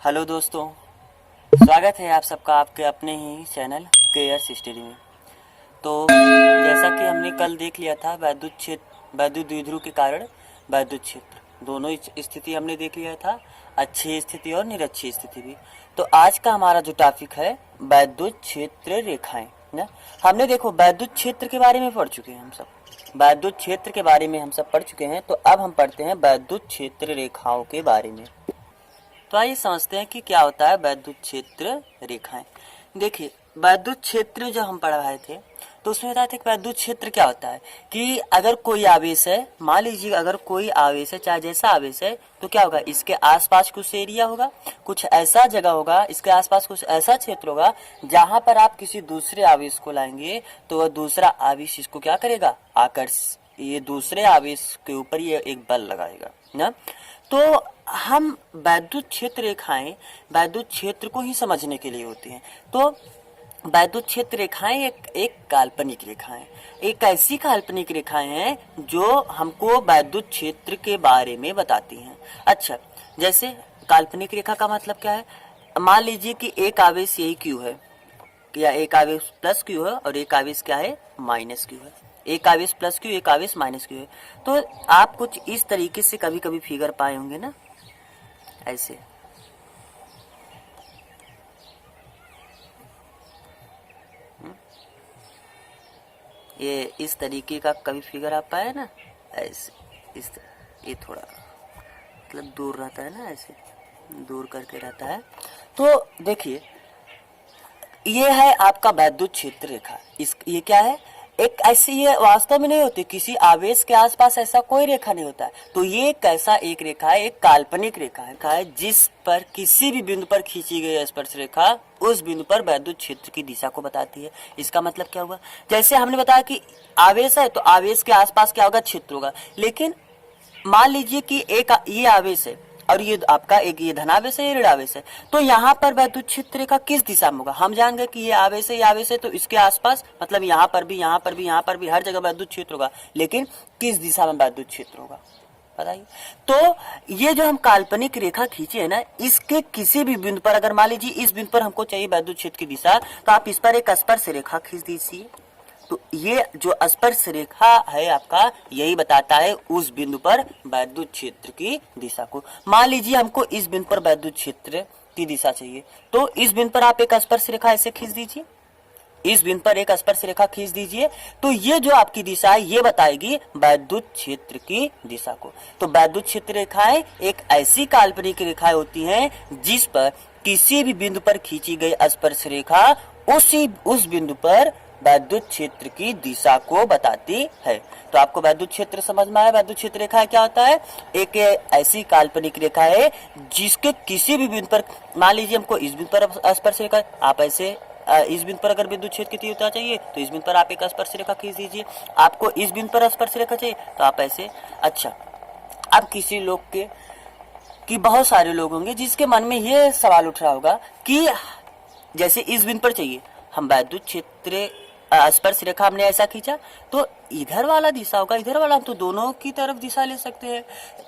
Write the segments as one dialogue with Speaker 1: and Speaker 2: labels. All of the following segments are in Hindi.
Speaker 1: हेलो दोस्तों, स्वागत है आप सबका आपके अपने ही चैनल केयर स्टडी में। तो जैसा कि हमने कल देख लिया था वैद्युत द्विध्रुव के कारण वैद्युत क्षेत्र दोनों स्थिति हमने देख लिया था, अच्छी स्थिति और निरक्षी स्थिति भी। तो आज का हमारा जो टॉपिक है वैद्युत क्षेत्र रेखाएं ना। हमने देखो वैद्युत क्षेत्र के बारे में पढ़ चुके हैं, हम सब वैद्युत क्षेत्र के बारे में हम सब पढ़ चुके हैं। तो अब हम पढ़ते हैं वैद्युत क्षेत्र रेखाओं के बारे में। तो आइए समझते हैं कि क्या होता है वैद्युत क्षेत्र रेखाएं। देखिए वैद्युत क्षेत्र जो हम पढ़ रहे थे तो उसमें बताया था कि वैद्युत क्षेत्र क्या होता है कि अगर कोई आवेश है, मान लीजिए अगर कोई आवेश है, चाहे जैसा आवेश है, तो क्या होगा, इसके आसपास कुछ एरिया होगा, कुछ ऐसा जगह होगा, इसके आसपास कुछ ऐसा क्षेत्र होगा जहां पर आप किसी दूसरे आवेश को लाएंगे तो वह दूसरा आवेश इसको क्या करेगा, ये दूसरे आवेश के ऊपर ये एक बल लगाएगा ना। तो हम वैद्युत क्षेत्र रेखाएं वैद्युत क्षेत्र को ही समझने के लिए होती हैं। तो वैद्युत क्षेत्र रेखाएं एक काल्पनिक रेखाएं, एक ऐसी काल्पनिक रेखाएं हैं जो हमको वैद्युत क्षेत्र के बारे में बताती हैं। अच्छा, जैसे काल्पनिक रेखा का मतलब क्या है, मान लीजिए कि एक आवेश यही क्यू है, या एक आवेश प्लस क्यू है और एक आवेश क्या है, माइनस क्यू है। एक आवेश प्लस क्यू, एक आवेश माइनस क्यू है। तो आप कुछ इस तरीके से कभी कभी फिगर पाए होंगे ना, ऐसे ये इस तरीके का कभी फिगर आप पाए ना, ऐसे ये थोड़ा मतलब दूर रहता है ना, ऐसे दूर करके रहता है। तो देखिए ये है आपका वैद्युत क्षेत्र रेखा। ये क्या है, एक ऐसी, ये वास्तव में नहीं होती, किसी आवेश के आसपास ऐसा कोई रेखा नहीं होता है। तो ये कैसा एक रेखा है, एक काल्पनिक रेखा है जिस पर किसी भी बिंदु पर खींची गई स्पर्श रेखा उस बिंदु पर वैद्युत क्षेत्र की दिशा को बताती है। इसका मतलब क्या हुआ, जैसे हमने बताया कि आवेश है तो आवेश के आसपास क्या होगा, क्षेत्र होगा। लेकिन मान लीजिए कि एक ये आवेश है और ये आपका एक ये धनावेश है, ये ऋणावेश है, तो यहाँ पर वैद्युत क्षेत्र रेखा किस दिशा में होगा। हम जान गए कि ये आवेश है, ये आवेश है, तो इसके आसपास मतलब यहाँ पर भी, यहाँ पर भी, यहाँ पर भी, हर जगह वैद्युत क्षेत्र होगा। लेकिन किस दिशा में वैद्युत क्षेत्र होगा बताइए। तो ये जो हम काल्पनिक रेखा खींचे है ना, इसके किसी भी बिंदु पर, अगर मान लीजिए इस बिंदु पर हमको चाहिए वैद्युत क्षेत्र की दिशा, तो आप इस पर एक स्पर्श रेखा खींच दीजिए। तो ये जो स्पर्श रेखा है आपका, यही बताता है उस बिंदु पर वैद्युत क्षेत्र की दिशा को। मान लीजिए हमको इस बिंदु पर वैद्युत क्षेत्र की दिशा चाहिए, तो इस बिंदु पर आप एक स्पर्श रेखा ऐसे खींच दीजिए, इस बिंदु पर एक स्पर्श रेखा खींच दीजिए। तो ये जो आपकी दिशा है ये बताएगी वैद्युत क्षेत्र की दिशा को। तो वैद्युत क्षेत्र रेखाएं एक ऐसी काल्पनिक रेखाएं होती हैं जिस पर किसी भी बिंदु पर खींची गई स्पर्श रेखा उस बिंदु पर वैद्युत क्षेत्र की दिशा को बताती है। तो आपको वैद्युत क्षेत्र समझ में आया, वैद्युत क्षेत्र रेखा क्या होता है, एक ऐसी काल्पनिक रेखा है जिसके किसी भी बिंदु पर, मान लीजिए हमको इस बिंदु पर स्पर्श रेखा, आप ऐसे इस बिंदु पर अगर विद्युत क्षेत्र की तीव्रता चाहिए तो इस बिंदु पर आप एक स्पर्श रेखा खींच दीजिए। आपको इस बिंदु पर स्पर्श रेखा चाहिए तो आप ऐसे। अच्छा, अब किसी लोग के कि बहुत सारे लोग होंगे जिसके मन में ये सवाल उठ रहा होगा कि जैसे इस बिंदु पर चाहिए, हम वैद्युत क्षेत्र स्पर्श रेखा हमने ऐसा खींचा तो इधर वाला दिशा होगा, इधर वाला, हम तो दोनों की तरफ दिशा ले सकते हैं।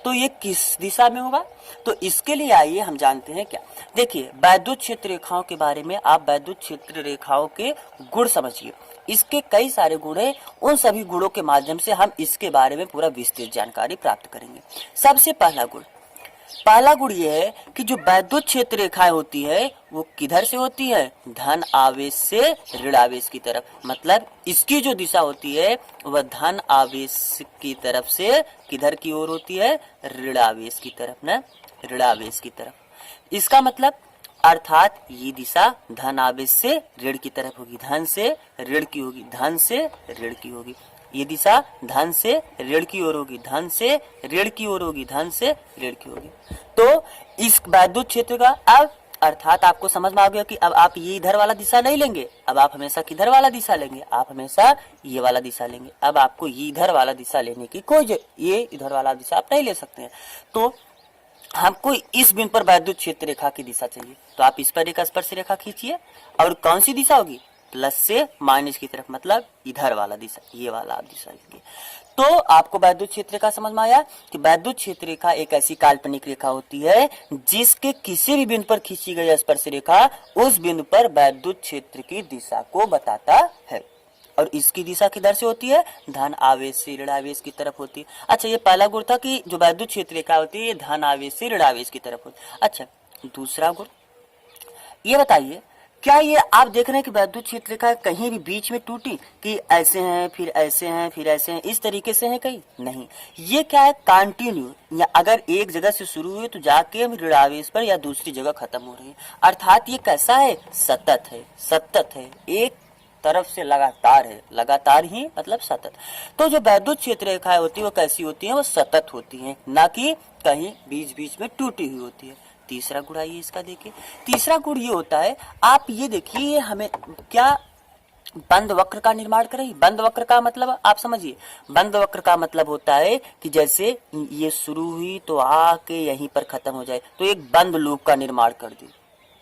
Speaker 1: तो ये किस दिशा में होगा, तो इसके लिए आइए हम जानते हैं क्या। देखिए वैद्युत क्षेत्र रेखाओं के बारे में आप वैद्युत क्षेत्र रेखाओं के गुण समझिए। इसके कई सारे गुण हैं, उन सभी गुणों के माध्यम से हम इसके बारे में पूरा विस्तृत जानकारी प्राप्त करेंगे। सबसे पहला गुण ये है कि जो वैद्युत क्षेत्र रेखाएं होती है वो किधर से होती है, धन आवेश से ऋण आवेश की तरफ। मतलब इसकी जो दिशा होती है वह धन आवेश की तरफ से किधर की ओर होती है, ऋण आवेश की तरफ ना, ऋण आवेश की तरफ। इसका मतलब अर्थात ये दिशा धन आवेश से ऋण की तरफ होगी, धन से ऋण की होगी, धन से ऋण की होगी। ये दिशा धन से ऋण की ओर होगी, धन से ऋण की ओर होगी, धन से ऋण की होगी। तो इस वैद्युत क्षेत्र का अब अर्थात आपको समझ में आ गया कि अब आप ये इधर वाला दिशा नहीं लेंगे, अब आप हमेशा किधर वाला दिशा लेंगे, आप हमेशा ये वाला दिशा लेंगे। अब आपको ये इधर वाला दिशा लेने की ये इधर वाला दिशा आप नहीं ले सकते हैं। तो हमको इस बिंदु पर वैद्युत क्षेत्र रेखा की दिशा चाहिए, तो आप इस पर एक स्पर्श रेखा खींचिए और कौन सी दिशा होगी, प्लस से माइनस की तरफ, मतलब इधर वाला दिशा, ये वाला आप दिशा लेंगे। तो आपको वैद्युत क्षेत्र रेखा समझ में आया कि वैद्युत क्षेत्र रेखा एक ऐसी काल्पनिक रेखा होती है जिसके किसी भी बिंदु पर खींची गई स्पर्श रेखा उस बिंदु पर वैद्युत क्षेत्र की दिशा को बताता है। और इसकी दिशा किधर से होती है? धन आवेश से ऋण आवेश की तरफ होती है। अच्छा, ये पहला गुण था कि जो वैद्युत क्षेत्र रेखा होती है ये धन आवेश से ऋण आवेश की तरफ होती है। अच्छा, दूसरा गुण ये बताइए, क्या ये आप देख रहे हैं कि वैद्युत क्षेत्र रेखा कहीं भी बीच में टूटी कि ऐसे हैं फिर ऐसे हैं फिर ऐसे हैं, इस तरीके से है कहीं नहीं। ये क्या है? कंटिन्यू, या अगर एक जगह से शुरू हुई तो जाके हम ऋण आवेश पर या दूसरी जगह खत्म हो रही है। अर्थात ये कैसा है? सतत है, सतत है, एक तरफ से लगातार है, लगातार ही मतलब सतत। तो जो वैद्युत क्षेत्र रेखाएं होती है वो कैसी होती है? वो सतत होती हैं, ना कि कहीं बीच बीच में टूटी हुई होती है। तीसरा गुण आइए इसका देखिए। तीसरा गुण ये होता है, आप ये देखिए, हमें क्या बंद वक्र का निर्माण करेगी। बंद वक्र का मतलब आप समझिए, बंद वक्र का मतलब होता है कि जैसे ये शुरू हुई तो आके यहीं पर खत्म हो जाए, तो एक बंद लूप का निर्माण कर दी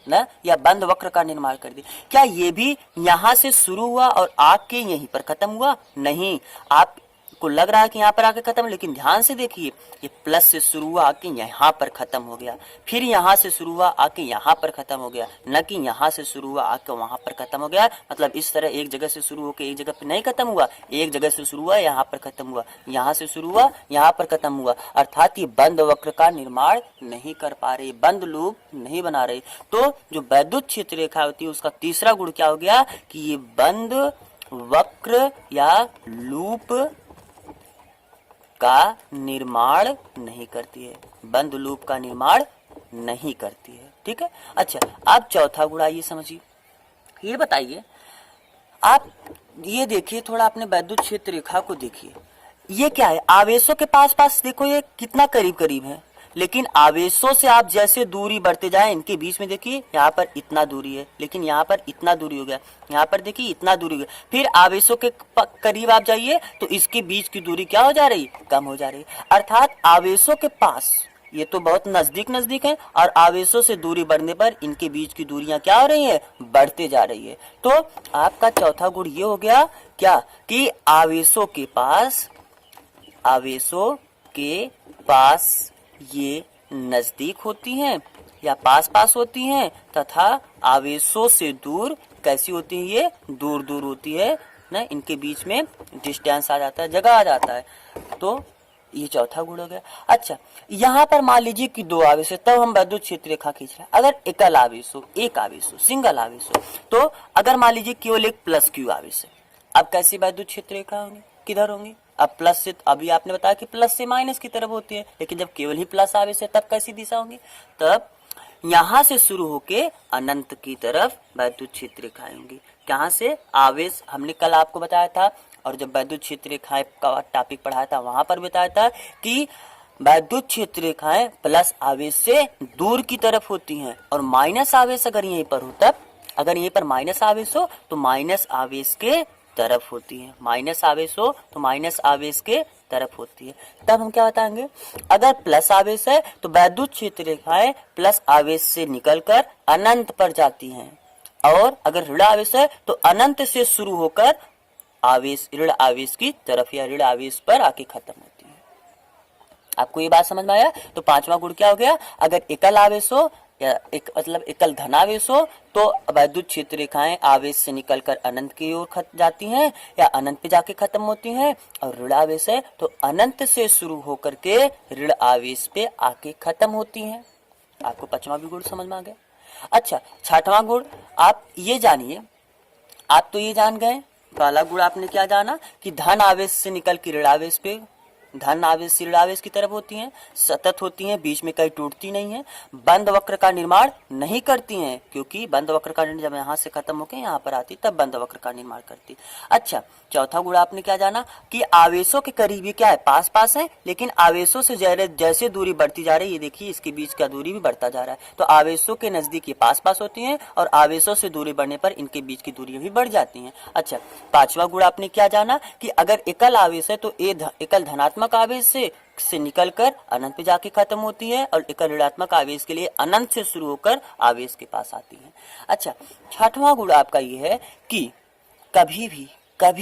Speaker 1: ना, या बंद वक्र का निर्माण कर दी। क्या ये भी यहां से शुरू हुआ और आके यहीं पर खत्म हुआ? नहीं, आप को लग रहा है कि यहाँ पर आके खत्म, लेकिन ध्यान से देखिए, ये प्लस से शुरू हुआ आके यहाँ पर खत्म हो गया, फिर यहाँ से शुरू हुआ आके यहाँ पर खत्म हो गया, न कि यहाँ से शुरू हुआ आके वहां पर खत्म हो गया। मतलब इस तरह एक जगह से शुरू होकर एक जगह पर नहीं खत्म हुआ, एक जगह से शुरू हुआ यहाँ पर खत्म हुआ, यहाँ से शुरू हुआ यहाँ पर खत्म हुआ। अर्थात ये बंद वक्र का निर्माण नहीं कर पा रहे, बंद लूप नहीं बना रहे। तो जो वैद्युत क्षेत्र रेखा होती है उसका तीसरा गुण क्या हो गया कि ये बंद वक्र या लूप का निर्माण नहीं करती है, बंद लूप का निर्माण नहीं करती है। ठीक है। अच्छा, अब चौथा गुण आइए समझिए। ये बताइए, आप ये देखिए थोड़ा अपने वैद्युत क्षेत्र रेखा को देखिए, ये क्या है? आवेशों के पास पास देखो ये कितना करीब करीब है, लेकिन आवेशों से आप जैसे दूरी बढ़ते जाएं इनके बीच में देखिए यहाँ पर इतना दूरी है, लेकिन यहाँ पर इतना दूरी हो गया, यहाँ पर देखिए इतना दूरी हो गया। फिर आवेशों के करीब आप जाइए तो इसके बीच की दूरी क्या हो जा रही? कम हो जा रही। अर्थात आवेशों के पास ये तो बहुत नजदीक नजदीक है, और आवेशों से दूरी बढ़ने पर इनके बीच की दूरियां क्या हो रही है? बढ़ते जा रही है। तो आपका चौथा गुण ये हो गया क्या कि आवेशों के पास ये नजदीक होती हैं या पास पास होती हैं, तथा आवेशों से दूर कैसी होती है? ये दूर दूर होती है ना, इनके बीच में डिस्टेंस आ जाता है, जगह आ जाता है। तो ये चौथा गुण हो गया। अच्छा, यहाँ पर मान लीजिए कि दो आवेश है, तब हम वैद्युत क्षेत्र रेखा खींच रहे हैं। अगर एकल आवेश हो, एक आवेश हो, सिंगल आवेश हो, तो अगर मान लीजिए केवल एक प्लस क्यू आवेश है, अब कैसी वैद्युत क्षेत्र रेखा होंगी? किधर होंगी? अब प्लस से, अभी आपने बताया कि प्लस से माइनस की तरफ होती है, लेकिन जब केवल ही प्लस आवेश है तब कैसी दिशा होंगी? तब यहां से शुरू होके अनंत की तरफ वैद्युत क्षेत्र रेखाएं होंगी। कहां से? आवेश हमने कल आपको बताया था, और जब वैद्युत क्षेत्र रेखाएं का टॉपिक पढ़ाया था वहां पर बताया था कि वैद्युत क्षेत्र रेखाएं प्लस आवेश से दूर की तरफ होती हैं, और माइनस आवेश अगर यहीं पर हो, तब अगर यहीं पर माइनस आवेश हो तो माइनस आवेश के तरफ होती है, माइनस आवेश हो तो माइनस आवेश के तरफ होती है। तब हम क्या बताएंगे? अगर प्लस आवेश है तो वैद्युत क्षेत्र रेखाएं प्लस आवेश से निकलकर अनंत पर जाती हैं, और अगर ऋण आवेश है तो अनंत से शुरू होकर आवेश ऋण आवेश की तरफ या ऋण आवेश पर आके खत्म होती है। आपको ये बात समझ में आया? तो पांचवा गुण क्या हो गया? अगर एकल आवेश हो या एक मतलब एकल धनावेश हो तो वैद्युत क्षेत्र रेखाएं आवेश से निकलकर अनंत की ओर जाती हैं या अनंत पे जाके खत्म होती हैं, और ऋण आवेश है तो अनंत से शुरू होकर के ऋण आवेश पे आके खत्म होती हैं। आपको पांचवा भी गुण समझ में आ गया। अच्छा, छठवां गुण आप ये जानिए, आप तो ये जान गए, पहला गुण आपने क्या जाना कि धन आवेश से निकल के ऋण आवेश पे, धन आवेश ऋण आवेश की तरफ होती हैं, सतत होती हैं, बीच में कहीं टूटती नहीं है, बंद वक्र का निर्माण नहीं करती हैं, क्योंकि बंद वक्र का जब यहाँ से खत्म होकर यहाँ पर आती तब बंद वक्र का निर्माण करती। अच्छा, चौथा गुण आपने क्या जाना कि आवेशों के करीब ये क्या है? पास पास है, लेकिन आवेशों से जैसे दूरी बढ़ती जा रही है, ये देखिए इसके बीच का दूरी भी बढ़ता जा रहा है। तो आवेशों के नजदीक ये पास पास होती हैं, और आवेशों से दूरी बढ़ने पर इनके बीच की दूरियां भी बढ़ जाती हैं। अच्छा, पांचवा गुण आपने क्या जाना कि अगर एकल आवेश है तो एकल धनात्मक आवेश से निकलकर अनंत पे जाके खत्म होती है, और एकल ऋणात्मक आवेश के लिए अनंत से शुरू होकर आवेश के पास आती है। अच्छा, छठवां गुण आपका ये है कि कभी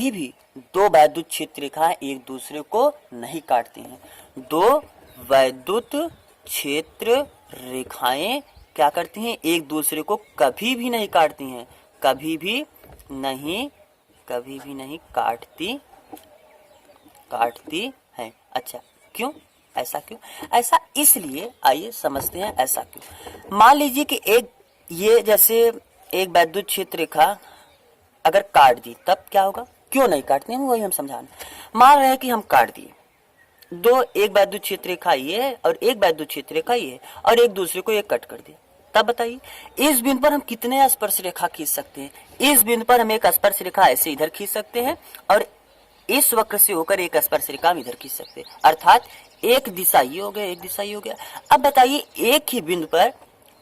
Speaker 1: भी दो वैद्युत क्षेत्र रेखाएं एक दूसरे को नहीं काटती हैं। दो वैद्युत क्षेत्र रेखाएं क्या करती हैं, एक दूसरे को कभी भी नहीं काटती हैं, कभी भी नहीं काटती हैं। अच्छा, क्यों, ऐसा क्यों? ऐसा इसलिए, आइए समझते हैं ऐसा क्यों। मान लीजिए कि ये जैसे एक वैद्युत क्षेत्र रेखा अगर काट दी तब क्या होगा, क्यों नहीं काटते हैं वही हम समझाना। मान रहे हैं कि हम काट दिए एक वैद्युत क्षेत्र रेखा ये है और एक वैद्युत क्षेत्र रेखा ये है और एक दूसरे को एक कट कर दिया, तब बताइए इस बिंदु पर हम कितने स्पर्श रेखा खींच सकते हैं। इस बिंदु पर हम एक स्पर्श रेखा ऐसे इधर खींच सकते हैं और इस वक्र से होकर एक स्पर्श रेखा हम इधर खींच सकते हैं, अर्थात एक दिशा ये हो गया, एक दिशा ये हो गया। अब बताइए एक ही बिंदु पर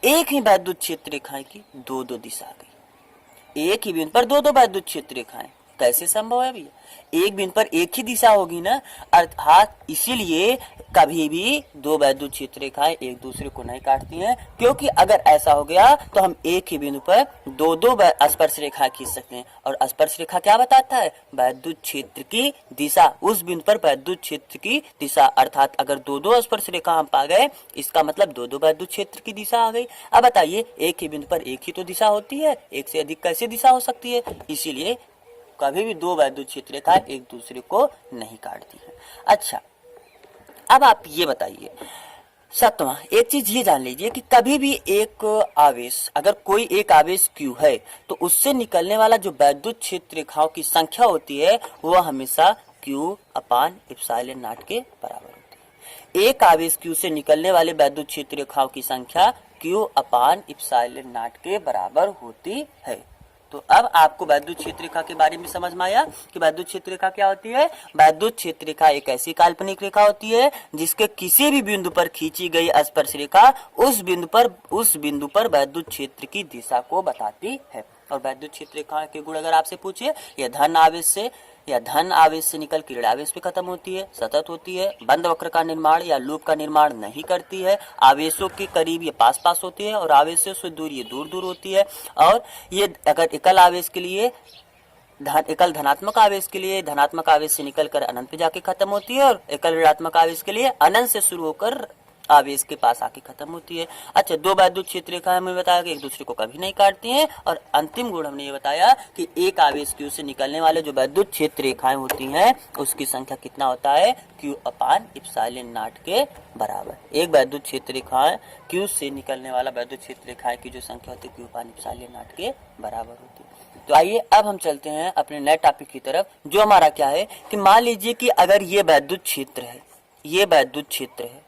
Speaker 1: एक ही वैद्युत क्षेत्र रेखाएं की दो दिशा आ गई। एक ही बिंदु पर दो वैद्युत क्षेत्र रेखाएं कैसे संभव है भैया? एक बिंदु पर एक ही दिशा होगी ना, अर्थात इसीलिए कभी भी दो वैद्युत क्षेत्र रेखाएं एक दूसरे को नहीं काटती हैं, क्योंकि अगर ऐसा हो गया तो हम एक ही बिंदु पर दो स्पर्श रेखा खींच सकते हैं। और स्पर्श रेखा क्या बताता है, वैद्युत क्षेत्र की दिशा, उस बिंदु पर वैद्युत क्षेत्र की दिशा, अर्थात अगर दो स्पर्श रेखा हम पा गए इसका मतलब दो वैद्युत क्षेत्र की दिशा आ गई। अब बताइए एक ही बिंदु पर एक ही तो दिशा होती है, एक से अधिक कैसे दिशा हो सकती है? इसीलिए कभी भी दो वैद्युत क्षेत्र रेखा एक दूसरे को नहीं काटती है। अच्छा, अब आप ये बताइए, सातवां एक चीज ये जान लीजिए कि कभी भी एक आवेश, अगर कोई एक आवेश Q है तो उससे निकलने वाला जो वैद्युत क्षेत्र रेखाओं की संख्या होती है वह हमेशा Q/ε0 के बराबर होती है। एक आवेश Q से निकलने वाले वैद्युत क्षेत्र रेखाओं की संख्या Q/ε0 के बराबर होती है। तो अब आपको वैद्युत क्षेत्र रेखा के बारे में समझ में आया कि वैद्युत क्षेत्र रेखा क्या होती है। वैद्युत क्षेत्र रेखा एक ऐसी काल्पनिक रेखा होती है जिसके किसी भी बिंदु पर खींची गई स्पर्श रेखा उस बिंदु पर वैद्युत क्षेत्र की दिशा को बताती है। और वैद्युत क्षेत्र रेखा के गुण अगर आपसे पूछे, यह धन आवेश से निकल ऋण आवेश पे खत्म होती है, सतत होती है, बंद वक्र का निर्माण या लूप का निर्माण नहीं करती है, आवेशों के करीब ये पास होती है और आवेशों से दूर ये दूर होती है। और ये अगर एकल आवेश के लिए एकल धनात्मक आवेश के लिए धनात्मक आवेश से निकलकर अनंत पे जाके खत्म होती है और एकल ऋणात्मक आवेश के लिए अनंत से शुरू होकर आवेश के पास आके खत्म होती है। अच्छा, दो वैद्युत क्षेत्र रेखाएं हमने बताया कि एक दूसरे को कभी नहीं काटती हैं। और अंतिम गुण हमने ये बताया कि एक आवेश Q से निकलने वाले जो वैद्युत क्षेत्र रेखाएं होती हैं उसकी संख्या कितना होता है, Q/ε0 के बराबर। एक वैद्युत क्षेत्र रेखाएं Q से निकलने वाला वैद्युत क्षेत्र रेखाएं की जो संख्या होती है Q/ε0 के बराबर होती है। तो आइए अब हम चलते हैं अपने नए टॉपिक की तरफ, जो हमारा क्या है कि मान लीजिए कि अगर ये वैद्युत क्षेत्र है, ये वैद्युत क्षेत्र है,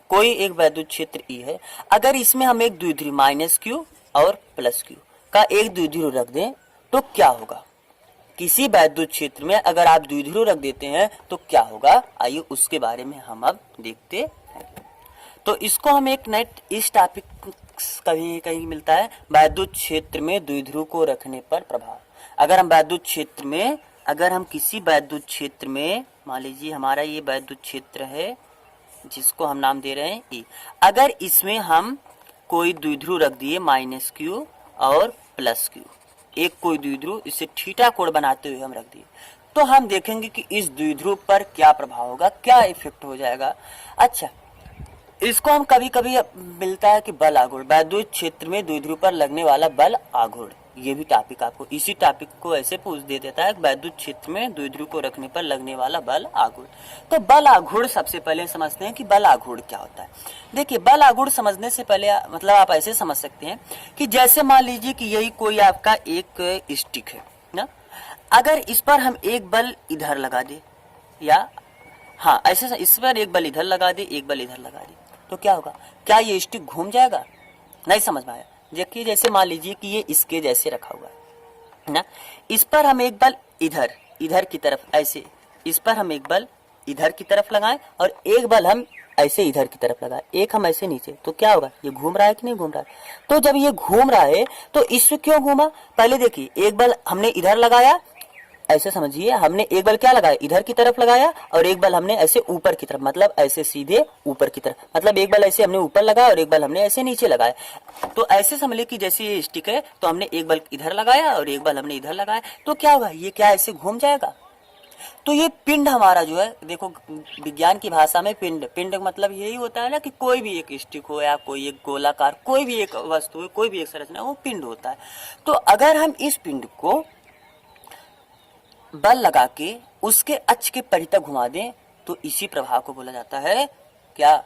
Speaker 1: कोई एक वैद्युत क्षेत्र E है, अगर इसमें हम एक द्विध्रुव -Q और +Q का एक द्विध्रुव रख दें तो क्या होगा। किसी वैद्युत क्षेत्र में अगर आप द्विध्रुव रख देते हैं तो क्या होगा, आइए उसके बारे में हम अब देखते हैं। तो इसको हम एक नेट इस टॉपिक कहीं मिलता है, वैद्युत क्षेत्र में द्विध्रुव को रखने पर प्रभाव। अगर हम वैद्युत क्षेत्र में, अगर हम किसी वैद्युत क्षेत्र में, मान लीजिए हमारा ये वैद्युत क्षेत्र है जिसको हम नाम दे रहे हैं E, अगर इसमें हम कोई द्विध्रुव रख दिए -Q और +Q, एक कोई द्विध्रुव, इसे थीटा कोण बनाते हुए हम रख दिए, तो हम देखेंगे कि इस द्विध्रुव पर क्या प्रभाव होगा, क्या इफेक्ट हो जाएगा। अच्छा, इसको हम कभी कभी मिलता है कि बल आघूर्ण, वैद्युत क्षेत्र में द्विध्रुव पर लगने वाला बल आघूर्ण, ये भी टॉपिक आपको इसी टॉपिक को ऐसे पूछ दे देता है, वैद्युत क्षेत्र में द्विध्रुव को रखने पर लगने वाला बल आघूर्ण। तो बल आघूर्ण सबसे पहले समझते हैं कि बल आघूर्ण क्या होता है। देखिए, बल आघूर्ण समझने से पहले मतलब आप ऐसे समझ सकते हैं कि जैसे मान लीजिए कि यही कोई आपका एक स्टिक है ना, अगर इस पर हम एक बल इधर लगा दे, या हाँ ऐसे इस पर एक बल इधर लगा दे, एक बल इधर लगा दे, तो क्या होगा, क्या ये स्टिक घूम जाएगा? नहीं समझ में आया। देखिए, जैसे मान लीजिए कि ये इसके जैसे रखा हुआ है ना, इस पर हम एक बल इधर की तरफ, ऐसे इस पर हम एक बल इधर की तरफ लगाएं और एक बल हम ऐसे इधर की तरफ लगाएं, एक हम ऐसे नीचे, तो क्या होगा, ये घूम रहा है कि नहीं घूम रहा है। तो जब ये घूम रहा है तो इससे क्यों घूमा, पहले देखिए, एक बल हमने इधर लगाया, ऐसे समझिए, हमने एक बल क्या लगाया, इधर की तरफ लगाया, और एक बल हमने ऐसे ऊपर की तरफ, मतलब ऐसे सीधे ऊपर की तरफ, मतलब एक बल ऐसे हमने ऊपर लगाया और एक बल हमने ऐसे नीचे लगाया। तो ऐसे समझ ले कि जैसे ये स्टिक है तो हमने एक बल इधर लगाया और एक बल हमने इधर लगाया, तो क्या होगा, ये क्या ऐसे घूम जाएगा, तो ये पिंड हमारा जो है, देखो विज्ञान की भाषा में पिंड, पिंड मतलब यही होता है ना कि कोई भी एक स्टिक हो या कोई एक गोलाकार कोई भी एक वस्तु हो, कोई भी एक संरचना, वो पिंड होता है। तो अगर हम इस पिंड को बल लगा के उसके अक्ष के परितः घुमा दें तो इसी प्रभाव को बोला जाता है क्या,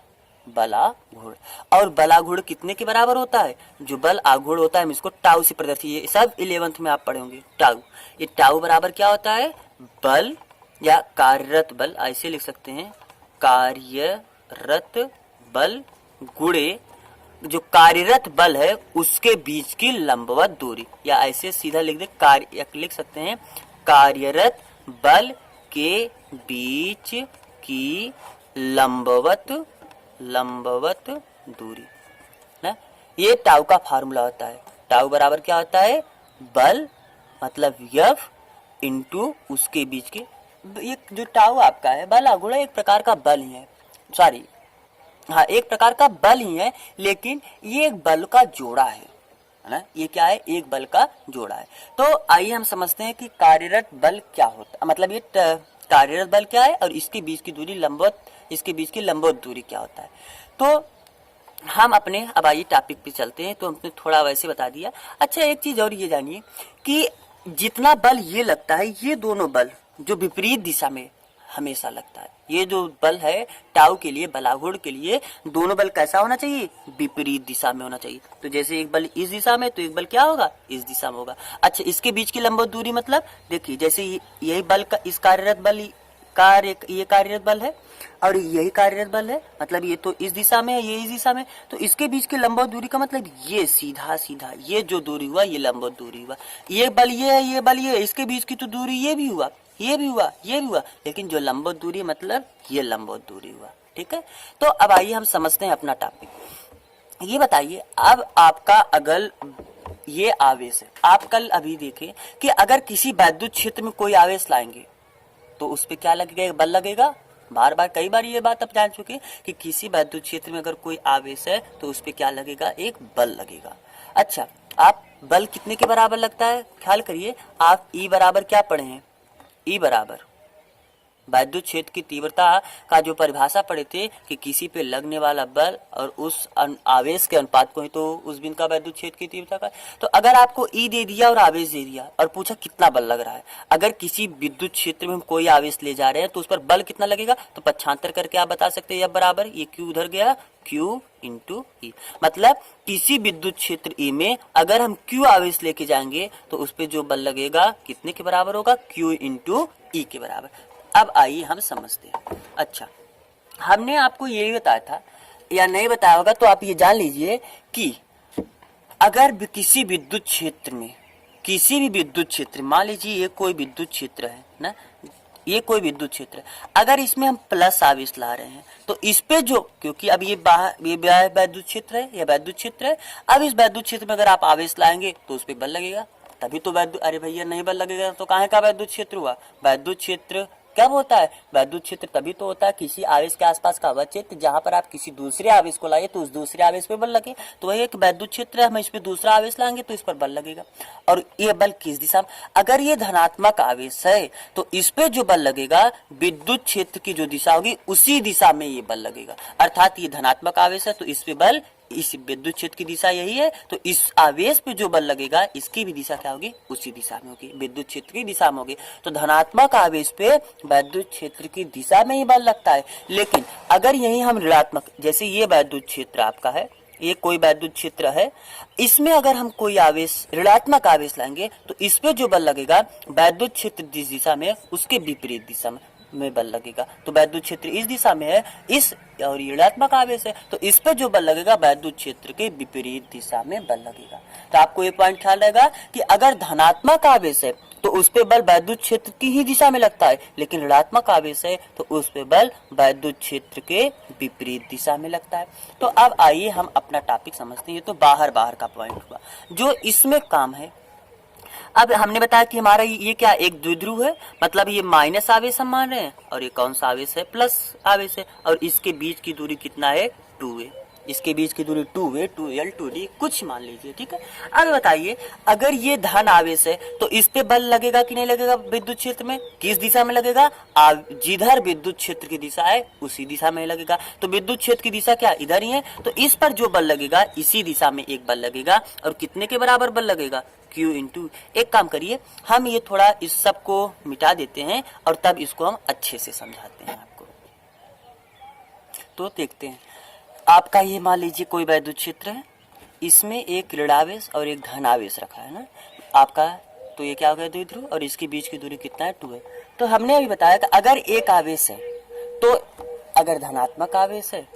Speaker 1: बलाघूर्ण। और बलाघूर्ण कितने के बराबर होता है, जो बल आघूर्ण होता है हम इसको टाउ से प्रदर्शित, ये सब 11th में आप पढ़ेंगे टाउ। ये टाउ बराबर क्या होता है, बल या कार्यरत बल, ऐसे लिख सकते हैं, कार्यरत बल गुणे जो कार्यरत बल है उसके बीच की लंबवत दूरी, या ऐसे सीधा लिख दे कार्य, लिख सकते हैं कार्यरत बल के बीच की लंबवत दूरी ना। ये टाउ का फार्मूला होता है। टाउ बराबर क्या होता है, बल मतलब F इंटू उसके बीच के, ये जो टाउ आपका है बल आघूर्ण एक प्रकार का बल ही है, सॉरी हाँ एक प्रकार का बल ही है, लेकिन ये एक बल का जोड़ा है ना, ये क्या है, एक बल का जोड़ा है। तो आइए हम समझते हैं कि कार्यरत बल क्या होता है, मतलब ये कार्यरत बल क्या है और इसके बीच की दूरी लंबवत, इसके बीच की लंबवत दूरी क्या होता है। तो हम अपने अब आइए टॉपिक पे चलते हैं। तो हमने थोड़ा वैसे बता दिया। अच्छा एक चीज और ये जानिए कि जितना बल ये लगता है, ये दोनों बल जो विपरीत दिशा में हमेशा लगता है, ये जो बल है टाउ के लिए, बलाघूर्ण के लिए, दोनों बल कैसा होना चाहिए, विपरीत दिशा में होना चाहिए। तो जैसे एक बल इस दिशा में तो एक बल क्या होगा, इस दिशा में होगा। अच्छा इसके बीच की लंबवत दूरी मतलब देखिए, जैसे यही बल का इस कार्यरत बल ये कार्यरत बल है और यही कार्यरत बल है, मतलब ये तो इस दिशा में है, ये इस दिशा में, तो इसके बीच की लंबवत दूरी का मतलब ये सीधा सीधा ये जो दूरी हुआ ये लंबवत दूरी हुआ। ये बल ये है, ये बल ये है, इसके बीच की तो दूरी ये भी हुआ, ये भी हुआ, ये भी हुआ, लेकिन जो लंबवत दूरी मतलब ये लंबवत दूरी हुआ। ठीक है, तो अब आइए हम समझते हैं अपना टॉपिक। ये बताइए अब आपका अगल ये आवेश है, आप कल अभी देखें कि अगर किसी वैद्युत क्षेत्र में कोई आवेश लाएंगे तो उस पर क्या लगेगा, बल लगेगा। बार बार कई बार ये बात आप जान चुके कि किसी वैद्युत क्षेत्र में अगर कोई आवेश है तो उस पर क्या लगेगा, एक बल लगेगा। अच्छा आप बल कितने के बराबर लगता है, ख्याल करिए, आप ई बराबर क्या पढ़े हैं, ई बराबर वैद्युत क्षेत्र की तीव्रता का जो परिभाषा पढ़े थे कि किसी पे लगने वाला बल और उस आवेश के अनुपात को ही तो उस बिंदु का वैद्युत क्षेत्र की तीव्रता का। तो अगर आपको ई दे दिया और आवेश दे दिया और पूछा कितना बल लग रहा है, अगर किसी विद्युत क्षेत्र में हम कोई आवेश ले जा रहे हैं तो उस पर बल कितना लगेगा, तो पक्षांतर करके आप बता सकते हैं, बराबर ये क्यू उधर गया, Q इंटू ई, मतलब किसी विद्युत क्षेत्र E में अगर हम Q आवेश लेके जाएंगे तो उस पर जो बल लगेगा कितने के बराबर होगा, Q इंटू ई के बराबर। अब आइए हम समझते हैं। अच्छा हमने आपको ये बताया था या नहीं बताया होगा तो आप ये जान लीजिए कि अगर किसी विद्युत क्षेत्र में, किसी भी विद्युत क्षेत्र, मान लीजिए ये कोई विद्युत क्षेत्र है ना, ये कोई विद्युत क्षेत्र है, अगर इसमें हम प्लस आवेश ला रहे हैं तो इस पे जो, क्योंकि अब ये वैद्युत क्षेत्र है, ये वैद्युत क्षेत्र है, अब इस वैद्युत क्षेत्र में अगर आप आवेश लाएंगे तो उस पे बल लगेगा, तभी तो वैद्युत, अरे भैया नहीं बल लगेगा तो कहाँ का वैद्युत क्षेत्र हुआ। वैद्युत क्षेत्र कब होता है, वैद्युत क्षेत्र तभी तो होता है किसी आवेश के आसपास का वह क्षेत्र जहां पर आप किसी दूसरे आवेश को लाइए तो उस दूसरे आवेश पे बल लगे, तो वही एक वैद्युत क्षेत्र है, हम इस पे दूसरा आवेश लाएंगे तो इस पर बल लगेगा। और ये बल किस दिशा में, अगर ये धनात्मक आवेश है तो इस पे जो बल लगेगा विद्युत क्षेत्र की जो दिशा होगी उसी दिशा में ये बल लगेगा, अर्थात ये धनात्मक आवेश है तो इस पे बल, इस विद्युत क्षेत्र की दिशा यही है तो इस आवेश पे जो बल लगेगा इसकी भी दिशा क्या होगी, उसी दिशा में होगी, विद्युत क्षेत्र की दिशा में होगी। तो धनात्मक आवेश पे वैद्युत क्षेत्र की दिशा में ही बल लगता है। लेकिन अगर यही हम ऋणात्मक, जैसे ये वैद्युत क्षेत्र आपका है, ये कोई वैद्युत क्षेत्र है, इसमें अगर हम कोई आवेश ऋणात्मक आवेश लाएंगे तो इस पे जो बल लगेगा वैद्युत क्षेत्र जिस दिशा में उसके विपरीत दिशा में बल लगेगा। तो वैद्युत क्षेत्र इस दिशा में है, इस और ऋणात्मक आवेश है तो इस पे जो बल लगेगा वैद्युत क्षेत्र के विपरीत दिशा में बल लगेगा। तो आपको ये पॉइंट ख्याल रहेगा कि अगर धनात्मक आवेश है तो उस पे बल वैद्युत क्षेत्र की ही दिशा में लगता है, लेकिन ऋणात्मक आवेश है तो उस पे बल वैद्युत क्षेत्र के विपरीत दिशा में लगता है। तो अब आइए हम अपना टॉपिक समझते हैं। ये तो बाहर का पॉइंट हुआ जो इसमें काम है। अब हमने बताया कि हमारा ये क्या एक द्विध्रुव है, मतलब ये माइनस आवेश हम मान रहे हैं और ये कौन सा आवेश है, प्लस आवेश है, और इसके बीच की दूरी कितना है, 2a। इसके बीच की दूरी 2a 2l 2d कुछ मान लीजिए, ठीक है। अब बताइए अगर ये धन आवेश है तो इस पे बल लगेगा कि नहीं लगेगा विद्युत क्षेत्र में, किस दिशा में लगेगा, जिधर विद्युत क्षेत्र की दिशा है उसी दिशा में लगेगा। तो विद्युत क्षेत्र की दिशा क्या इधर ही है, तो इस पर जो बल लगेगा इसी दिशा में एक बल लगेगा और कितने के बराबर बल लगेगा, Q इंटू। एक काम करिए हम ये थोड़ा इस सब को मिटा देते हैं और तब इसको हम अच्छे से समझाते हैं आपको। तो देखते हैं, आपका ये मान लीजिए कोई विद्युत क्षेत्र है, इसमें एक ऋणावेश और एक धनावेश रखा है ना आपका, तो ये क्या हो गया द्विध्रुव और इसके बीच की दूरी कितना है 2 है। तो हमने अभी बताया कि अगर एक आवेश है तो अगर धनात्मक आवेश है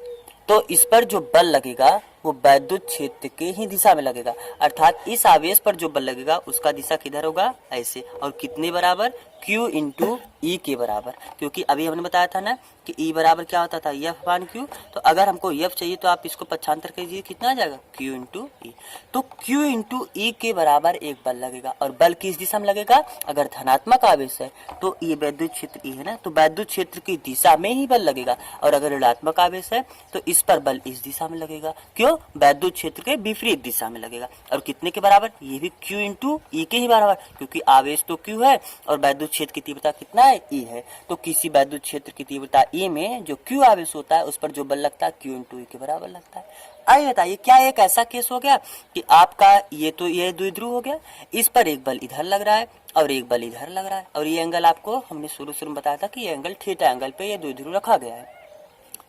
Speaker 1: तो इस पर जो बल लगेगा वो विद्युत क्षेत्र के ही दिशा में लगेगा, अर्थात इस आवेश पर जो बल लगेगा उसका दिशा किधर होगा, ऐसे, और कितने बराबर, Q इंटू ई के बराबर, क्योंकि अभी हमने बताया था ना कि E बराबर क्या होता था F अपान Q। तो अगर हमको F चाहिए तो आप इसको पक्षांतर कीजिए, कितना आ जाएगा Q इंटू ई। तो Q इंटू ई के बराबर एक बल लगेगा और बल किस दिशा में लगेगा, अगर धनात्मक आवेश है तो ये विद्युत क्षेत्र E है ना, तो विद्युत क्षेत्र की दिशा में ही बल लगेगा, और अगर ऋणात्मक आवेश है तो इस पर बल इस दिशा में लगेगा, क्यों, विद्युत क्षेत्र के विपरीत दिशा में लगेगा। और कितने के बराबर, ये भी Q इंटू ई के ही बराबर, क्योंकि आवेश तो Q है और विद्युत क्षेत्र की तीव्रता कितना है, E है। तो किसी विद्युत क्षेत्र की तीव्रता E में जो Q आवेश होता है उस पर जो बल लगता है Q इंटू ई के बराबर लगता है। आइए बताइए क्या एक ऐसा केस हो गया कि आपका ये तो ये द्विध्रुव हो गया, इस पर एक बल इधर लग रहा है और एक बल इधर लग रहा है, और ये एंगल आपको हमने शुरू में बताया था कि ये एंगल थीटा एंगल पे ये द्विध्रुव रखा गया है।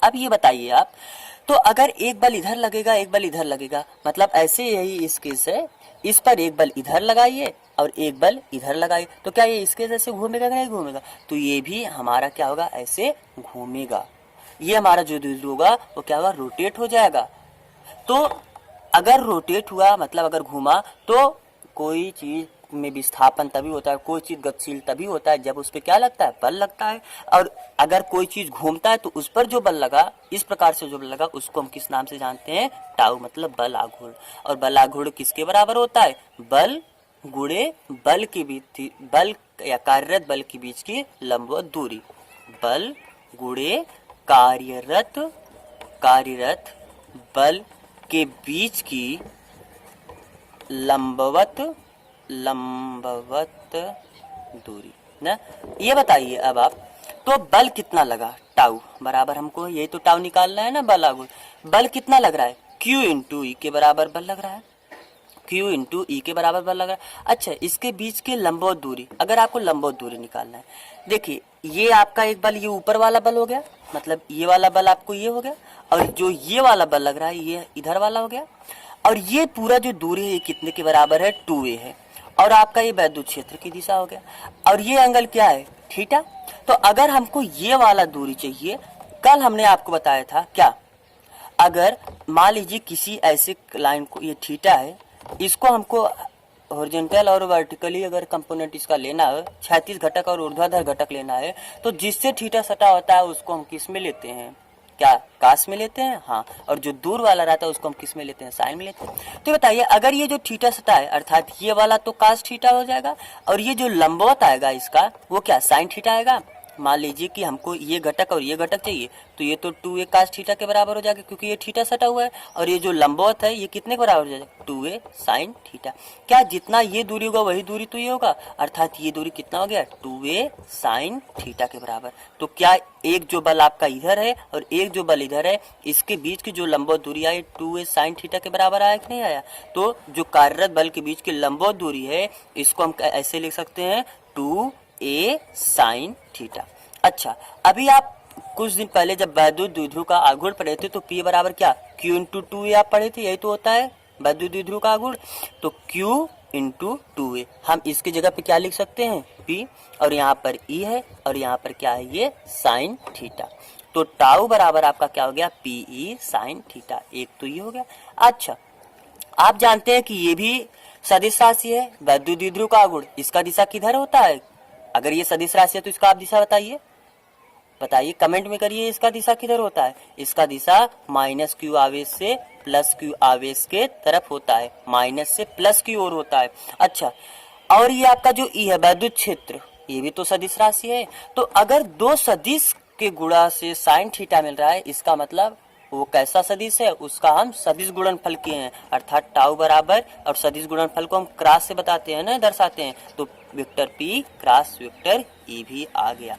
Speaker 1: अब ये बताइए आप, तो अगर एक बल इधर लगेगा एक बल इधर लगेगा, मतलब ऐसे यही इस केस है, इस पर एक बल इधर लगाइए और एक बल इधर लगाइए, तो क्या ये इसके जैसे घूमेगा कि नहीं घूमेगा, तो ये भी हमारा क्या होगा, ऐसे घूमेगा। ये हमारा जो द्विध्रुव होगा वो क्या होगा, रोटेट हो जाएगा। तो अगर रोटेट हुआ मतलब अगर घूमा, तो कोई चीज में विस्थापन तभी होता है, कोई चीज गतिशील तभी होता है जब उस पर क्या लगता है, बल लगता है। और अगर कोई चीज घूमता है तो उस पर जो बल लगा, इस प्रकार से जो बल लगा उसको हम किस नाम से जानते हैं, टाउ, मतलब बल आघूर्ण। और बल आघूर्ण किसके बराबर होता है, बल गुणे बल के बीच, बल या कार्यरत बल के बीच की लंबवत दूरी, बल गुणे कार्यरत बल के बीच की लंबवत दूरी ना। ये बताइए अब आप, तो बल कितना लगा, टाउ बराबर, हमको यही तो टाउ निकालना है ना, बल आघूर्ण। बल कितना लग रहा है, Q इंटू ई के बराबर बल लग रहा है, Q इंटू ई के बराबर बल लग रहा है। अच्छा, इसके बीच के लंबवत दूरी, अगर आपको लंबवत दूरी निकालना है, देखिए ये आपका एक बल ये ऊपर वाला बल हो गया, मतलब ये वाला बल आपको ये हो गया, और जो ये वाला बल लग रहा है ये इधर वाला हो गया, और ये पूरा जो दूरी है ये कितने के बराबर है, 2a है, और आपका ये विद्युत क्षेत्र की दिशा हो गया, और ये एंगल क्या है, थीटा। तो अगर हमको ये वाला दूरी चाहिए, कल हमने आपको बताया था क्या, अगर मान लीजिए किसी ऐसे लाइन को, ये थीटा है, इसको हमको हॉरिजॉन्टल और वर्टिकली अगर कंपोनेंट इसका लेना है, क्षैतिज घटक और ऊर्ध्वाधर घटक लेना है, तो जिससे थीटा सटा होता है उसको हम किस में लेते हैं, क्या कास में लेते हैं, हाँ, और जो दूर वाला रहता है उसको हम किस में लेते हैं, साइन में लेते हैं। तो बताइए अगर ये जो थीटा सटा है, अर्थात ये वाला तो कास थीटा हो जाएगा, और ये जो लंबवत आएगा इसका वो क्या, साइन थीटा आएगा। मान लीजिए कि हमको ये घटक और ये घटक चाहिए, तो ये तो 2a कास थीटा के बराबर हो जाएगा, क्योंकि ये थीटा सटा हुआ है, और ये जो लंबवत है ये कितने के बराबर हो जाएगा, 2a साइन थीटा। क्या जितना ये दूरी होगा वही दूरी तो ये होगा, अर्थात ये दूरी कितना हो गया, 2a साइन थीटा के बराबर। तो क्या एक जो बल आपका इधर है और एक जो बल इधर है, इसके बीच की जो लंबवत दूरी आई 2a साइन थीटा के बराबर आया कि नहीं आया। तो जो कार्यरत बल के बीच की लंबवत दूरी है इसको हम ऐसे लिख सकते हैं, 2a साइन थीटा। अच्छा, अभी आप कुछ दिन पहले जब विद्युत द्विध्रुव का आघूर्ण पढ़े थे तो P बराबर क्या, Q इंटू 2a आप पढ़े थे, यही तो होता है विद्युत द्विध्रुव का आघूर्ण। तो Q इंटू 2a, हम इसकी जगह पे क्या लिख सकते हैं, P, और यहाँ पर E है और यहाँ पर क्या है, ये साइन थीटा। तो टाउ बराबर आपका क्या हो गया, PE साइन थीटा, एक तो ये हो गया। अच्छा, आप जानते हैं कि ये भी सदिश राशि है, विद्युत द्विध्रुव का आघूर्ण, इसका दिशा किधर होता है, अगर ये सदिश राशि है तो इसका आप दिशा बताइए, कमेंट में करिए, इसका दिशा किधर होता है, इसका दिशा माइनस Q आवेश से प्लस Q आवेश के तरफ होता है, माइनस से प्लस की ओर होता है। अच्छा, और ये आपका जो E है विद्युत क्षेत्र, ये भी तो सदिश राशि है, तो अगर दो सदिश के गुणा से साइन थीटा मिल रहा है, इसका मतलब वो कैसा सदिश है उसका हम सदिश गुणनफल किए हैं, अर्थात टाउ बराबर, और सदिश गुणनफल को हम क्रॉस से बताते हैं ना, दर्शाते हैं, तो vector P cross vector E भी आ गया।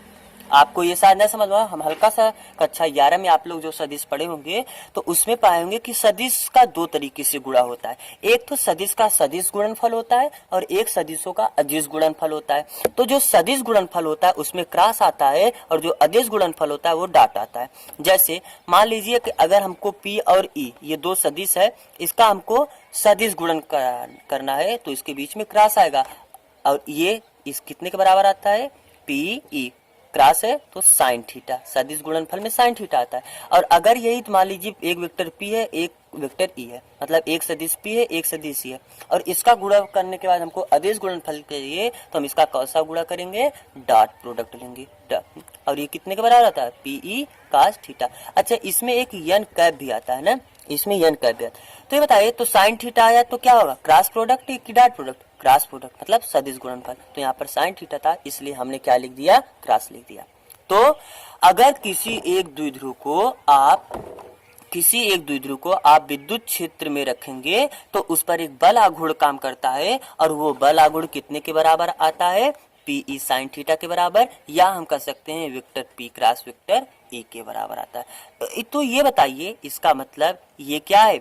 Speaker 1: आपको ये शायद नहीं समझ में, हम हल्का सा कक्षा 11 में आप लोग जो सदिश पढ़े होंगे तो उसमें पाएंगे कि सदिश का दो तरीके से गुणा होता है। एक तो सदिश का सदिश गुणनफल होता है और एक सदिशों का अदिश गुणनफल होता है। तो जो सदिश गुणनफल होता है उसमें क्रॉस आता है और जो अदिश गुणनफल होता है वो डॉट आता है। जैसे मान लीजिए कि अगर हमको पी और ई ये दो सदिश है, इसका हमको सदिश गुणन करना है तो इसके बीच में क्रॉस आएगा और ये इस कितने के बराबर आता है, पी ई, क्रॉस है तो साइन थीटा, सदिश गुणनफल में साइन थीटा आता है। और अगर यही मान लीजिए एक वेक्टर पी है एक वेक्टर ई है, मतलब एक सदिश पी है एक सदिश ई है, और इसका गुणा करने के बाद हमको अदिश गुणनफल चाहिए तो हम इसका कौन सा गुणा करेंगे, डॉट प्रोडक्ट लेंगे, और ये कितने के बराबर आता है, पी ई कॉस थीटा। अच्छा, इसमें एक यन कैप भी आता है ना, इसमें यन कैप भी आता है। तो ये बताइए, तो साइन थीटा आया तो क्या होगा, क्रॉस प्रोडक्ट की डॉट प्रोडक्ट, क्रॉस प्रोडक्ट मतलब सदिश गुणनफल। तो यहाँ पर साइन थीटा था इसलिए हमने क्या लिख दिया, क्रॉस लिख दिया। तो अगर किसी एक द्विध्रुव को आप विद्युत क्षेत्र में रखेंगे तो उस पर एक बल आघूर्ण काम करता है और वो बल आघूर्ण कितने के बराबर आता है, पी ई साइन थीटा के बराबर, या हम कह सकते हैं vector P cross vector E के बराबर आता है। तो ये बताइए इसका मतलब ये क्या है,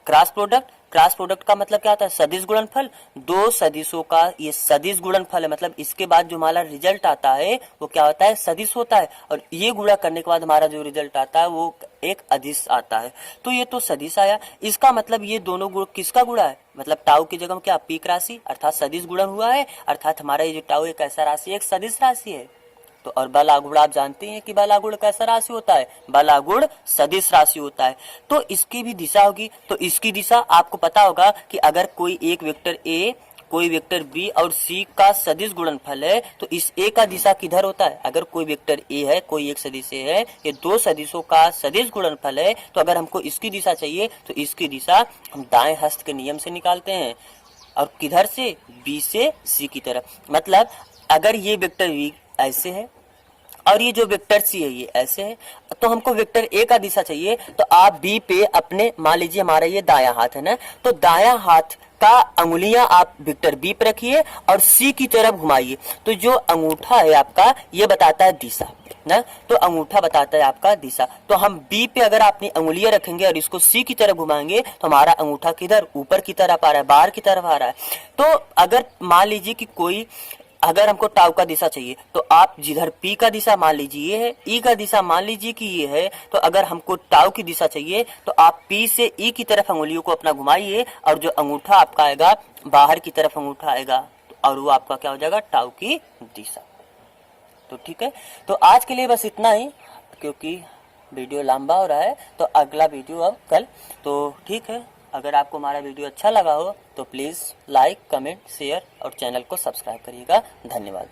Speaker 1: क्रॉस प्रोडक्ट। क्रॉस प्रोडक्ट का मतलब क्या होता है, सदिश गुणनफल, दो सदिशों का ये सदिश गुणनफल है, मतलब इसके बाद जो हमारा रिजल्ट आता है वो क्या होता है, सदिश होता है, और ये गुणा करने के बाद हमारा जो रिजल्ट आता है वो एक अदिश आता है। तो ये तो सदिश आया, इसका मतलब ये दोनों गुण किसका गुणा है, मतलब टाउ की जगह क्या पी राशि अर्थात सदिश गुणन हुआ है, अर्थात हमारा ये जो टाउ एक ऐसा राशि एक सदिश राशि है। तो और बल आघूर्ण आप जानते हैं कि बल आघूर्ण कैसा राशि होता है, बल आघूर्ण सदिश राशि होता है। तो इसकी भी दिशा होगी, तो इसकी दिशा आपको पता होगा कि अगर कोई एक वेक्टर ए कोई वेक्टर बी और सी का सदिश गुणनफल है तो इस ए का दिशा किधर होता है, अगर कोई वेक्टर ए है कोई एक सदिश ए है, ये दो सदिशों का सदिश गुणनफल है, तो अगर हमको इसकी दिशा चाहिए तो इसकी दिशा हम दाएं हस्त के नियम से निकालते हैं, और किधर से, बी से सी की तरफ। मतलब अगर ये वेक्टर बी ऐसे है और ये जो वेक्टर सी है ये ऐसे है, तो हमको वेक्टर ए का दिशा चाहिए, तो आप बी पे अपने, मान लीजिए हमारा ये दायां हाथ है ना, तो दायां हाथ का अंगुलियां आप वेक्टर बी पे रखिए और सी की तरफ घुमाइए, तो जो अंगूठा है आपका ये बताता है दिशा ना, तो अंगूठा बताता है आपका दिशा। तो हम बी पे अगर अपनी अंगुलियां रखेंगे और इसको सी की तरफ घुमाएंगे तो हमारा अंगूठा किधर, ऊपर की तरफ आ रहा है, बाहर की तरफ आ रहा है। तो अगर मान लीजिए कि कोई, अगर हमको टाउ का दिशा चाहिए तो आप जिधर पी का दिशा मान लीजिए ये है, ई का दिशा मान लीजिए कि ये है, तो अगर हमको टाउ की दिशा चाहिए तो आप पी से ई की तरफ अंगुलियों को अपना घुमाइए और जो अंगूठा आपका आएगा बाहर की तरफ अंगूठा आएगा और वो आपका क्या हो जाएगा, टाउ की दिशा। तो ठीक है, तो आज के लिए बस इतना ही, क्योंकि वीडियो लंबा हो रहा है, तो अगला वीडियो अब कल। तो ठीक है, अगर आपको हमारा वीडियो अच्छा लगा हो तो प्लीज़ लाइक कमेंट शेयर और चैनल को सब्सक्राइब करिएगा। धन्यवाद।